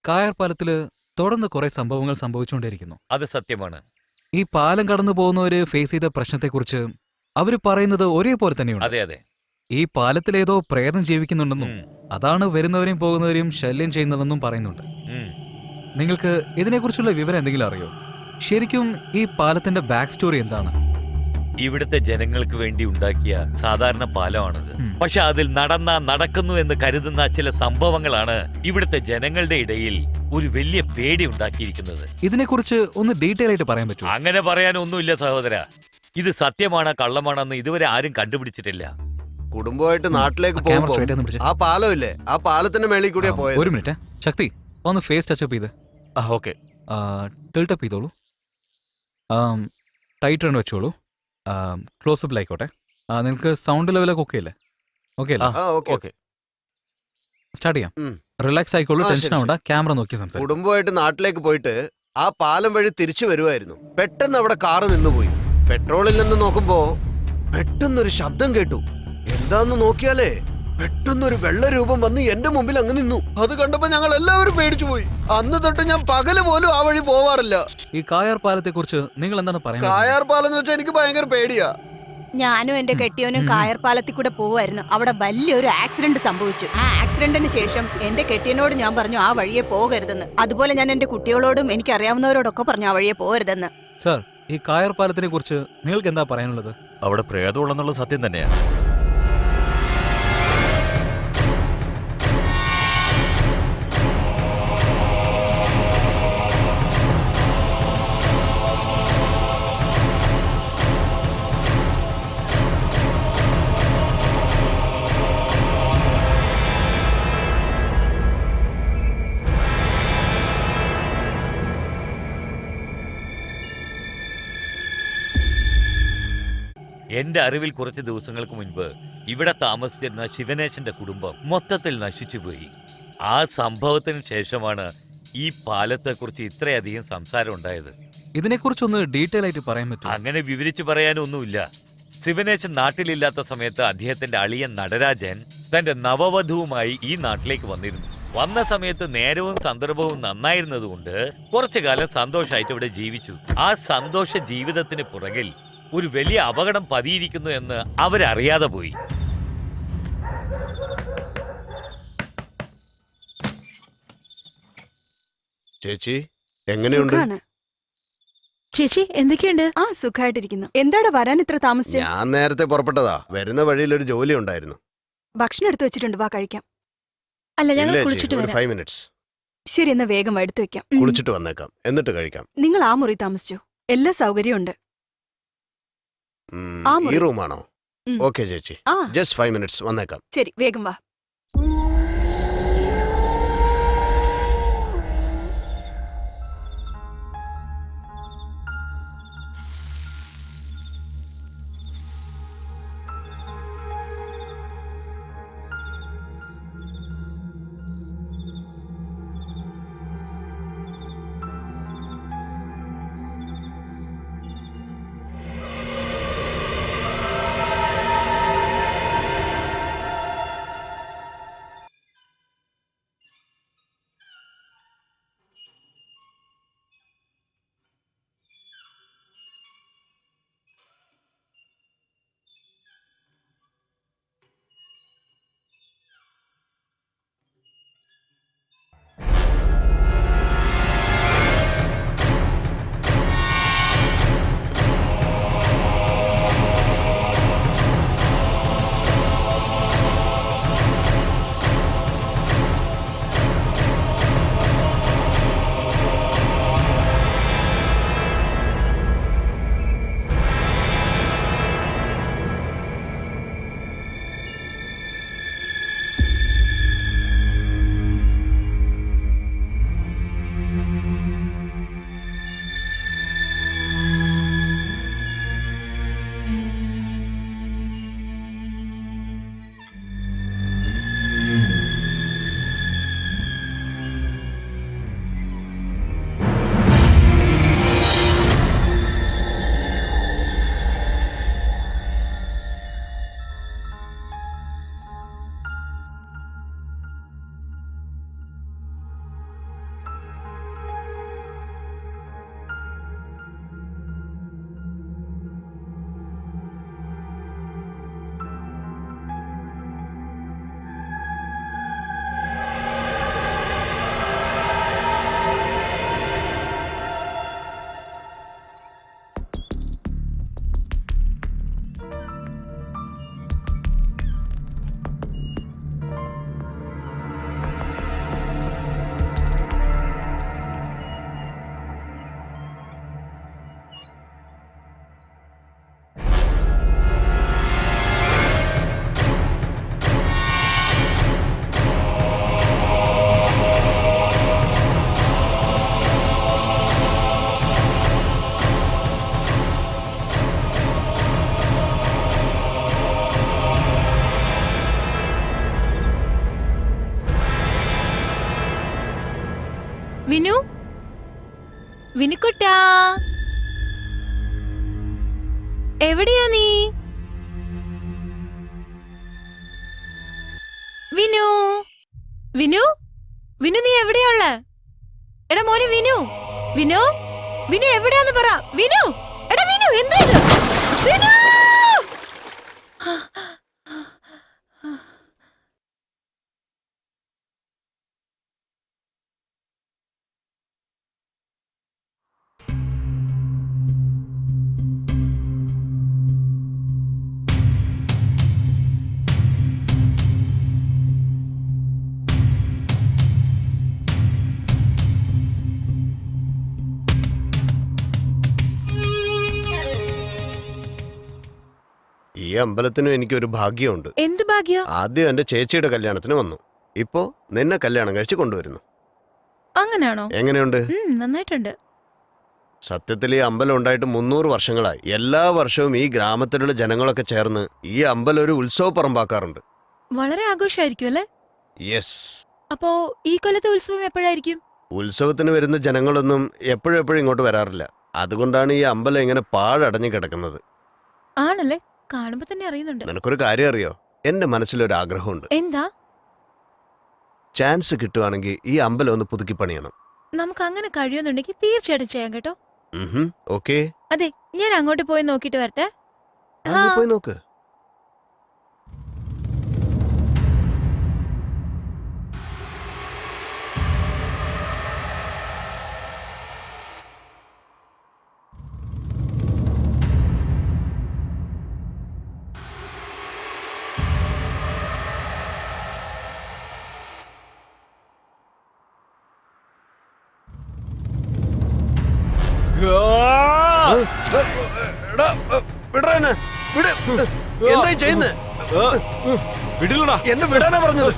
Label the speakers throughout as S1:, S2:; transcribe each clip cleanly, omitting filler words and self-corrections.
S1: കായർ പാലത്തില് തുടർന്ന് കുറെ സംഭവങ്ങൾ സംഭവിച്ചുകൊണ്ടിരിക്കുന്നു.
S2: അത് സത്യമാണ്.
S1: ഈ പാലം കടന്നു പോകുന്നവര് ഫേസ് ചെയ്ത പ്രശ്നത്തെക്കുറിച്ച് അവര് പറയുന്നത് ഒരേപോലെ തന്നെയുണ്ട്.
S2: അതെ അതെ.
S1: ഈ പാലത്തിലേതോ പ്രേതം ജീവിക്കുന്നുണ്ടെന്നും
S2: ഉം,
S1: അതാണ് വരുന്നവരെയും പോകുന്നവരെയും ശല്യം ചെയ്യുന്നതെന്നും പറയുന്നുണ്ട്.
S2: ഉം.
S1: നിങ്ങൾക്ക് ഇതിനെക്കുറിച്ചുള്ള വിവരം എന്തെങ്കിലും അറിയോ? ശരിക്കും ഈ പാലത്തിന്റെ ബാക്ക് സ്റ്റോറി എന്താണ്?
S2: ഇവിടുത്തെ ജനങ്ങൾക്ക് വേണ്ടി ഉണ്ടാക്കിയ സാധാരണ പാലമാണത്.
S1: ഉം.
S2: പക്ഷെ അതിൽ നടക്കുന്നു എന്ന് കരുതുന്ന ചില സംഭവങ്ങളാണ് ഇവിടുത്തെ ജനങ്ങളുടെ ഇടയിൽ ഒരു വലിയ പേടി ഉണ്ടാക്കിയിരിക്കുന്നത്.
S1: ഇതിനെക്കുറിച്ച് ഒന്ന് ഡീറ്റെയിൽ ആയിട്ട് പറയാൻ പറ്റുമോ?
S2: അങ്ങനെ പറയാനൊന്നുമില്ല സഹോദര. ഇത് സത്യമാണോ കള്ളമാണെന്ന് ഇതുവരെ ആരും കണ്ടുപിടിച്ചിട്ടില്ല.
S3: കുടുംബമായിട്ട് നാട്ടിലേക്ക്
S1: ക്യാമറ
S3: പോകുമ്പോ
S1: സ്ട്രൈറ്റ് ഒന്ന് പിടിച്ചേ.
S3: ആ പാലം ഇല്ലേ, ആ പാലത്തിന്റെ മേളിൽ കൂടിയാ പോയത്.
S1: ഒരു മിനിറ്റ് ശക്തി, ഒന്ന് ഫേസ് ടച്ചപ്പ് ചെയ്ത്
S2: ഓക്കെ.
S1: ടിൽട്ടപ്പ് ചെയ്തോളൂ. ടൈറ്റ് റൺ വെച്ചോളൂ. ക്ലോസപ്പിൽ ആയിക്കോട്ടെ. നിങ്ങൾക്ക് സൗണ്ട് ലെവലൊക്കെ ഓക്കെ അല്ലേ? ഓക്കെ അല്ലേ?
S3: ആ ഓക്കെ.
S1: സ്റ്റാർട്ട് ചെയ്യാം.
S3: ഉം.
S1: റിലാക്സ് ആയിക്കോളൂ,
S3: ആ,
S1: ടെൻഷൻ
S3: ശരി,
S1: ആവണ്ട. ക്യാമറ നോക്കി സംസാരിക്കും.
S3: കുടുംബമായിട്ട് നാട്ടിലേക്ക് പോയിട്ട് ആ പാലം വഴി തിരിച്ചു വരുമായിരുന്നു. പെട്ടെന്ന് അവിടെ കാറ് നിന്നുപോയി. പെട്രോളിൽ നിന്ന് നോക്കുമ്പോ പെട്ടെന്നൊരു ശബ്ദം കേട്ടു. എന്താന്ന് നോക്കിയാലേ പെട്ടെന്നൊരു വെള്ള രൂപം വന്ന് എന്റെ മുമ്പിൽ അങ്ങ് നിന്നു. അത് കണ്ടപ്പോ ഞങ്ങൾ എല്ലാവരും പേടിച്ചു പോയി. അന്ന് തൊട്ട് ഞാൻ പകല് പോലും ആ വഴി പോവാറില്ല.
S1: ഈ കായർ പാലത്തെ കുറിച്ച് നിങ്ങൾ എന്താണ് പറയുന്നത്?
S3: കായാർ പാലം എന്ന് വെച്ചാൽ എനിക്ക് ഭയങ്കര പേടിയാ.
S4: ഞാനും എന്റെ കെട്ടിയോനും കായർ പാലത്തിൽ കൂടെ പോവായിരുന്നു. അവിടെ വലിയൊരു ആക്സിഡന്റ് സംഭവിച്ചു. ആ ആക്സിഡന്റിന് ശേഷം എന്റെ കെട്ടിയനോട് ഞാൻ പറഞ്ഞു ആ വഴിയെ പോകരുതെന്ന്. അതുപോലെ ഞാൻ എന്റെ കുട്ടികളോടും എനിക്ക് അറിയാവുന്നവരോടൊക്കെ പറഞ്ഞു ആ വഴിയെ പോകരുതെന്ന്.
S1: സർ, ഈ കായർ പാലത്തിനെ കുറിച്ച് നിങ്ങൾക്ക് എന്താ പറയാനുള്ളത്?
S2: അവിടെ പ്രേതമുള്ളെന്നുള്ള സത്യം തന്നെയാണ്. എന്റെ അറിവിൽ കുറച്ച് ദിവസങ്ങൾക്ക് മുൻപ് ഇവിടെ താമസിച്ചിരുന്ന ശിവനേശന്റെ കുടുംബം മൊത്തത്തിൽ നശിച്ചുപോയി. ആ സംഭവത്തിന് ശേഷമാണ് ഈ പാലത്തെക്കുറിച്ച് ഇത്രയധികം സംസാരം ഉണ്ടായത്.
S1: ഇതിനെക്കുറിച്ചൊന്ന് ഡീറ്റെയിൽ ആയിട്ട് പറയാൻ പറ്റുമോ?
S2: അങ്ങനെ വിവരിച്ചു പറയാനൊന്നുമില്ല. ശിവനേശൻ നാട്ടിലില്ലാത്ത സമയത്ത് അദ്ദേഹത്തിന്റെ അളിയൻ നടരാജൻ തന്റെ നവവധുവുമായി ഈ നാട്ടിലേക്ക് വന്നിരുന്നു. വന്ന സമയത്ത് നേരവും സന്ദർഭവും നന്നായിരുന്നതുകൊണ്ട് കുറച്ചു കാലം സന്തോഷമായിട്ട് ഇവിടെ ജീവിച്ചു. ആ സന്തോഷ ജീവിതത്തിന് പുറകിൽ ഒരു വലിയ അപകടം പതിയിരിക്കുന്നു എന്ന് അവരറിയാതെ പോയി.
S3: ചേച്ചി എങ്ങനെയുണ്ട്?
S4: സുഖാണ്.
S5: ചേച്ചി എന്തൊക്കെയുണ്ട്?
S4: ആ സുഖമായിട്ടിരിക്കുന്നു. എന്താടാ വരാൻ ഇത്ര താമസിച്ചത്?
S3: ഞാൻ നേരത്തെ പുറപ്പെട്ടതാ. വരുന്ന വഴിയിൽ ഒരു ജോലി ഉണ്ടായിരുന്നു.
S4: ഭക്ഷണം എടുത്തു വെച്ചിട്ടുണ്ട്, വാ കഴിക്കാം.
S5: അല്ല, ഞങ്ങൾ
S3: ഇല്ല ചേച്ചി,
S5: കുളിച്ചിട്ട്
S3: ഒരു
S5: വരാം.
S3: 5 മിനിറ്റ്സ്.
S4: ശരി, എന്നാ വേഗം എടുത്തു വെക്കാം.
S3: കുളിച്ചിട്ട് വന്നേക്കാം, എന്നിട്ട് കഴിക്കാം.
S4: നിങ്ങൾ ആ മുറി താമസിച്ചോ? എല്ലാ സൗകര്യവും ഉണ്ട്. ആ
S3: ഈ
S4: മുറി.
S3: റൂമാണോ?
S4: ഉം.
S3: ഓക്കെ ചേച്ചി,
S4: ആ
S3: ജസ്റ്റ് 5 മിനിറ്റ്സ്, വന്നേക്കാം.
S4: ശരി, വേഗം വാ.
S5: വിനു വിനുക്കുട്ടാ, എവിടെയാ നീ? വിനു വിനു വിനു നീ എവിടെയുള്ള? എടാ മോനെ വിനു, വിനു വിനു എവിടെയാന്ന് പറ. വിനു, എടാ വിനു, എന്താ ഇത്? വിനു!
S3: ഈ അമ്പലത്തിനും എനിക്കൊരു ഭാഗ്യമുണ്ട്.
S5: എന്ത് ഭാഗ്യം?
S3: ആദ്യം എന്റെ ചേച്ചിയുടെ കല്യാണത്തിന് വന്നു, ഇപ്പോ നിന്നെ കല്യാണം കഴിച്ച് കൊണ്ടുവരുന്നു.
S5: അങ്ങനാണോ?
S3: എങ്ങനെയുണ്ട്?
S5: നന്നായിട്ടുണ്ട്.
S3: സത്യത്തിൽ ഈ അമ്പലം ഉണ്ടായിട്ട് 300 വർഷങ്ങളായി. എല്ലാ വർഷവും ഈ ഗ്രാമത്തിലുള്ള ജനങ്ങളൊക്കെ ചേർന്ന് ഈ അമ്പലം ഒരു ഉത്സവ പറമ്പാക്കാറുണ്ട്.
S5: വളരെ ആഘോഷമായിരിക്കും അല്ലേ?
S3: യെസ്.
S5: അപ്പോ ഈ കൊല്ലത്തെ ഉത്സവം എപ്പോഴായിരിക്കും?
S3: ഉത്സവത്തിന് വരുന്ന ജനങ്ങളൊന്നും എപ്പോഴും ഇങ്ങോട്ട് വരാറില്ല. അതുകൊണ്ടാണ് ഈ അമ്പലം ഇങ്ങനെ പാഴടഞ്ഞു കിടക്കുന്നത്.
S5: ആണല്ലേ? കാണുമ്പോ തന്നെ അറിയുന്നുണ്ട്.
S3: നിനക്കൊരു കാര്യം അറിയോ? എന്റെ മനസ്സിലൊരു ആഗ്രഹമുണ്ട്.
S5: എന്താ?
S3: ചാൻസ് കിട്ടുവാണെങ്കിൽ ഈ അമ്പലം ഒന്ന് പുതുക്കി പണിയണം.
S5: നമുക്ക് അങ്ങനെ കഴിയുന്നുണ്ടെങ്കിൽ തീർച്ചയായിട്ടും ചെയ്യാം കേട്ടോ.
S3: ഓക്കേ.
S5: അതെ, ഞാൻ അങ്ങോട്ട് പോയി നോക്കിട്ട് വരട്ടെ.
S3: നീ പോയി നോക്ക്. എടാ, വിടടാ എന്നെ. വിട്. എന്തായി ചെയ്യുന്നത്?
S6: വിടില്ലടാ.
S3: എന്നെ വിടാനാ പറഞ്ഞത്.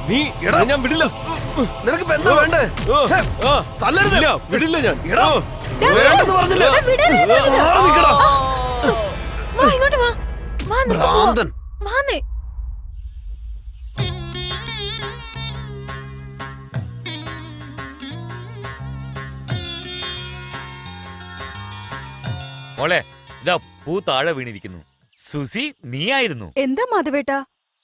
S6: നീ
S3: എടാ.
S6: ഞാൻ വിടില്ല.
S3: നിനക്ക് എന്താ വേണ്ടേ? തല്ലരുത്.
S6: ഇല്ല, വിടില്ല ഞാൻ.
S3: എടാ, വേണ്ടെന്ന് പറഞ്ഞില്ലേ? മാറി നിക്കടാ.
S5: വാ, ഇങ്ങോട്ട് വാ. വാ, നിനക്ക് പോവാം.
S3: ഭ്രാന്തൻ.
S5: വാന്നേ.
S2: മോളെ, ഇതാ പൂ താഴെ വീണിരിക്കുന്നു. സുസി, നീയായിരുന്നു?
S4: എന്താ മാധവേട്ടാ,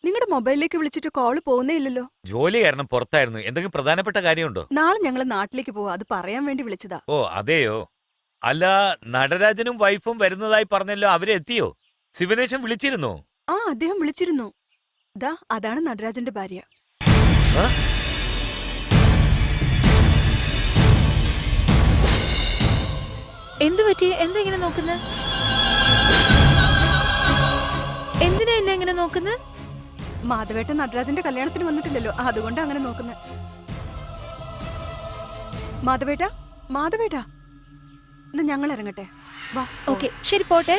S4: നിങ്ങളുടെ മൊബൈലിലേക്ക് വിളിച്ചിട്ട് കോള് പോകുന്നേ ഇല്ലല്ലോ.
S2: ജോലി കാരണം പുറത്തായിരുന്നു. എന്തെങ്കിലും പ്രധാനപ്പെട്ട കാര്യമുണ്ടോ?
S4: നാളെ ഞങ്ങള് നാട്ടിലേക്ക് പോവാ, അത് പറയാൻ വേണ്ടി വിളിച്ചതാ.
S2: ഓ അതെയോ? അല്ല, നടരാജനും വൈഫും വരുന്നതായി പറഞ്ഞല്ലോ, അവരെത്തിയോ? ശിവനേശൻ വിളിച്ചിരുന്നോ?
S4: ആ, അദ്ദേഹം വിളിച്ചിരുന്നു. ദാ അതാണ് നടരാജന്റെ ഭാര്യ.
S5: എന്തു പറ്റി? എന്താ ഇങ്ങനെ നോക്കുന്നത്? എന്തിനാ എന്നെ ഇങ്ങനെ നോക്കുന്നത്?
S4: മാധവേട്ടൻ നടരാജന്റെ കല്യാണത്തിന് വന്നിട്ടില്ലല്ലോ, അതുകൊണ്ട് അങ്ങനെ നോക്കുന്നത്. മാധവേട്ടാ, മാധവേട്ടാ, എന്നാ ഞങ്ങൾ ഇറങ്ങട്ടെ. വാ.
S5: ഓക്കെ, ശരി, പോട്ടെ.